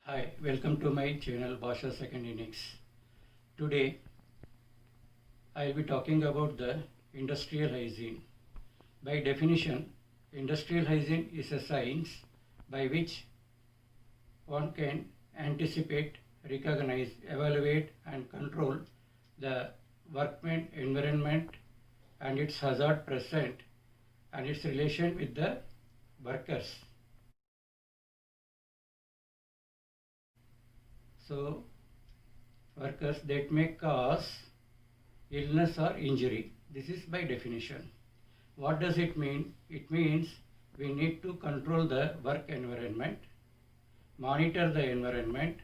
Hi, welcome to my channel Bhasha Second Innings. Today I will be talking about the industrial hygiene. By definition, industrial hygiene is a science by which one can anticipate, recognize, evaluate and control the workman environment and its hazard present and its relation with the workers. So, workers that may cause illness or injury. This is by definition. What does it mean? It means we need to control the work environment, monitor the environment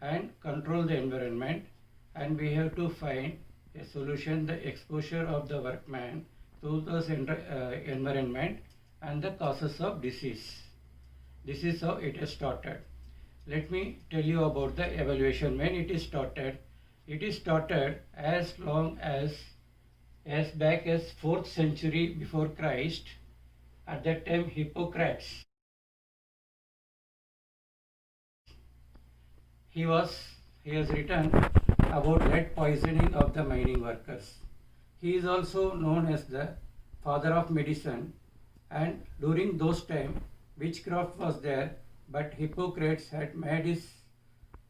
and control the environment, and we have to find a solution, the exposure of the workman to this environment and the causes of disease. This is how it has started. Let me tell you about the evaluation. When it is started as long as back as 4th century before Christ. At that time, Hippocrates, he has written about lead poisoning of the mining workers. He is also known as the father of medicine, and during those time witchcraft was there, but Hippocrates had made his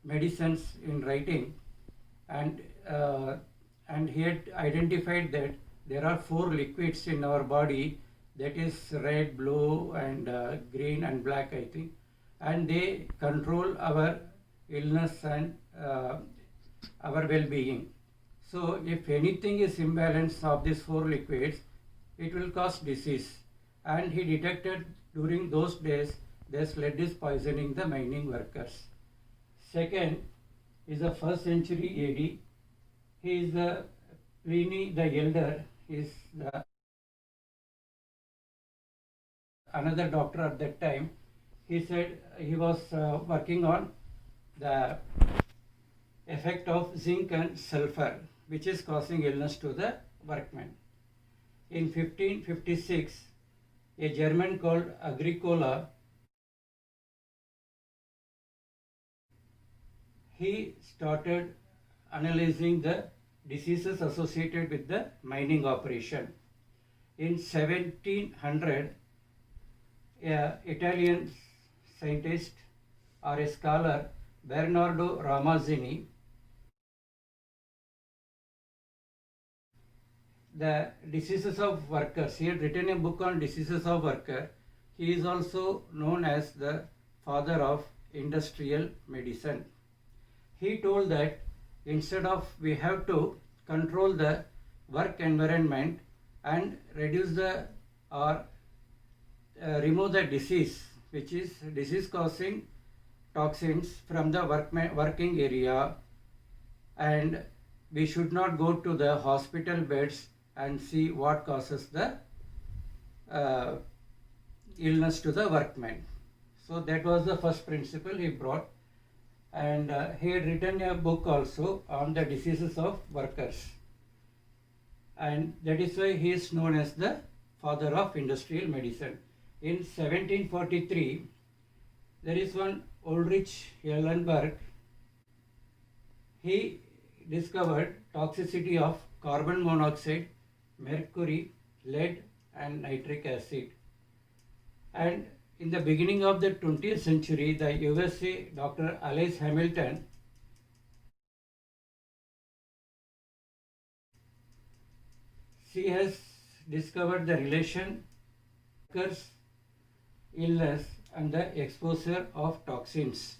medicines in writing, and he had identified that there are 4 liquids in our body, that is red, blue and green and black, I think, and they control our illness and our well-being. So if anything is imbalance of these 4 liquids, it will cause disease, and he detected during those days this lead is poisoning the mining workers. Second is the 1st century AD. He is the Pliny the Elder, is the another doctor at that time. He said he was working on the effect of zinc and sulfur, which is causing illness to the workmen. In 1556, a German called Agricola, he started analyzing the diseases associated with the mining operation. In 1700, an Italian scientist or a scholar, Bernardo Ramazzini, the diseases of workers, he had written a book on diseases of worker. He is also known as the father of industrial medicine. He told that instead of we have to control the work environment and reduce the or remove the disease, which is disease causing toxins from the working area, and we should not go to the hospital beds and see what causes the illness to the workmen. So that was the first principle he brought, and he had written a book also on the diseases of workers, and that is why he is known as the father of industrial medicine. In 1743, there is one Ulrich Ehlenberg. He discovered toxicity of carbon monoxide, mercury, lead and nitric acid. And in the beginning of the 20th century, the USA Dr. Alice Hamilton, she has discovered the relation workers' illness and the exposure of toxins.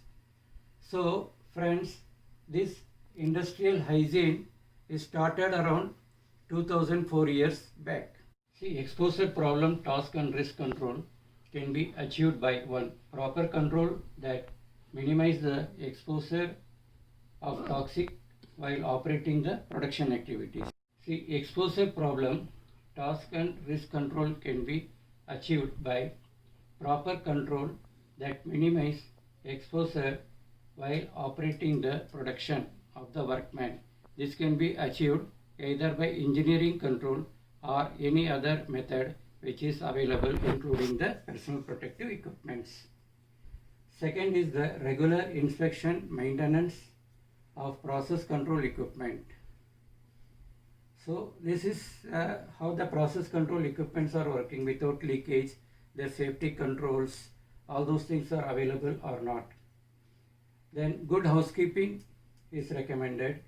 So friends, this industrial hygiene is started around 2004 years back. See, exposure problem, task and risk control can be achieved by one proper control that minimize the exposure of toxic while operating the production activities. See, exposure problem, task and risk control can be achieved by proper control that minimize exposure while operating the production of the workman. This can be achieved either by engineering control or any other method which is available, including the personal protective equipments. Second is the regular inspection, maintenance of process control equipment. So this is how the process control equipments are working without leakage, their safety controls, all those things are available or not. Then good housekeeping is recommended,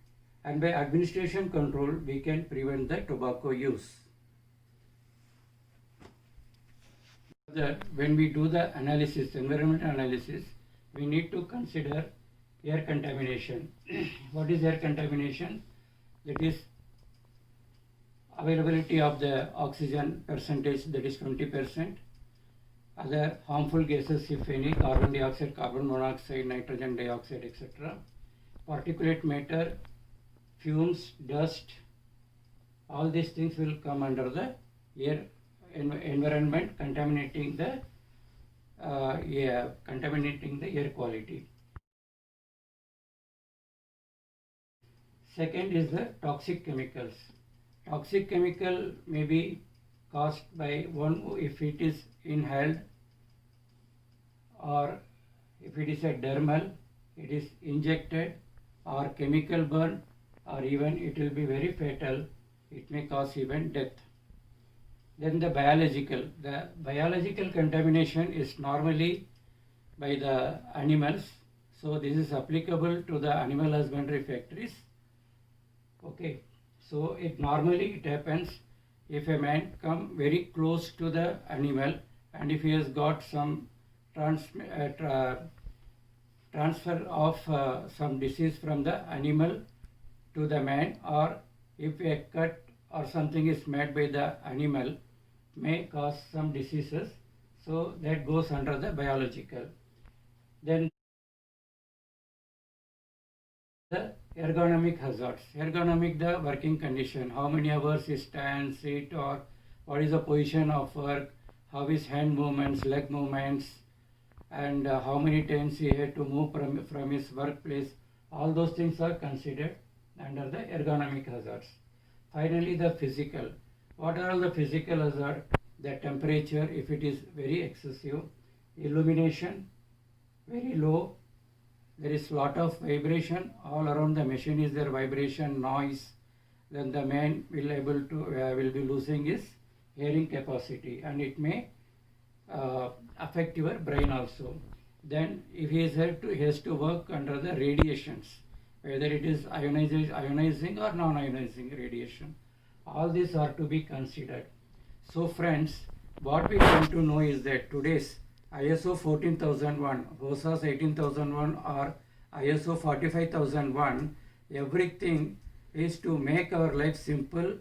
and by administration control we can prevent the tobacco use. When we do the analysis, environmental analysis, we need to consider air contamination. What is air contamination? That is availability of the oxygen percentage, that is 20%. Other harmful gases, if any, carbon dioxide, carbon monoxide, nitrogen dioxide, etc. Particulate matter, fumes, dust, all these things will come under the air environment, contaminating the air quality. Second is the toxic chemicals. Toxic chemical may be caused by one, if it is inhaled, or if it is a dermal, it is injected, or chemical burn, or even it will be very fatal. It may cause even death. Then the biological contamination is normally by the animals. So this is applicable to the animal husbandry factories. Okay, so it happens if a man come very close to the animal, and if he has got some transfer of some disease from the animal to the man, or if a cut or something is made by the animal, may cause some diseases. So that goes under the biological. Then the ergonomic hazards. Ergonomic, the working condition, how many hours he stands, sit, or what is the position of work, how is hand movements, leg movements, and how many times he had to move from his workplace. All those things are considered under the ergonomic hazards. Finally, the physical. What are all the physical hazards? The temperature, if it is very excessive, illumination, very low, there is lot of vibration all around the machine, is there vibration, noise, then the man will be losing his hearing capacity, and it may affect your brain also. Then if he has to work under the radiations, whether it is ionizing or non-ionizing radiation, all these are to be considered. So friends, what we want to know is that today's ISO 14001, HOSAS 18001 or ISO 45001, everything is to make our life simple,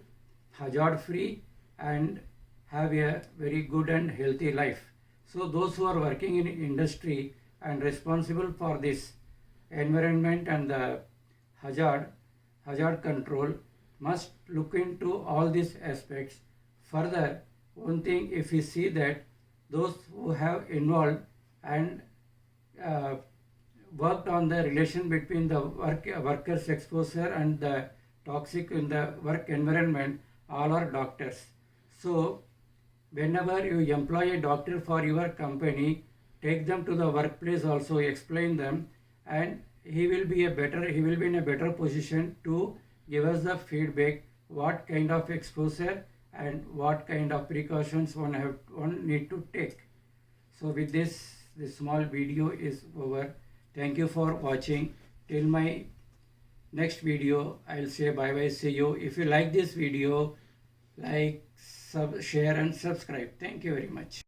hazard free, and have a very good and healthy life. So those who are working in industry and responsible for this environment and the hazard control must look into all these aspects. Further, one thing, if we see that those who have involved and worked on the relation between the workers' exposure and the toxic in the work environment, all are doctors. So whenever you employ a doctor for your company, take them to the workplace also, explain them, and he will be in a better position to give us the feedback what kind of exposure and what kind of precautions one need to take. So with this small video is over. Thank you for watching. Till my next video, I'll say bye bye, see you. If you like this video, like, share and subscribe. Thank you very much.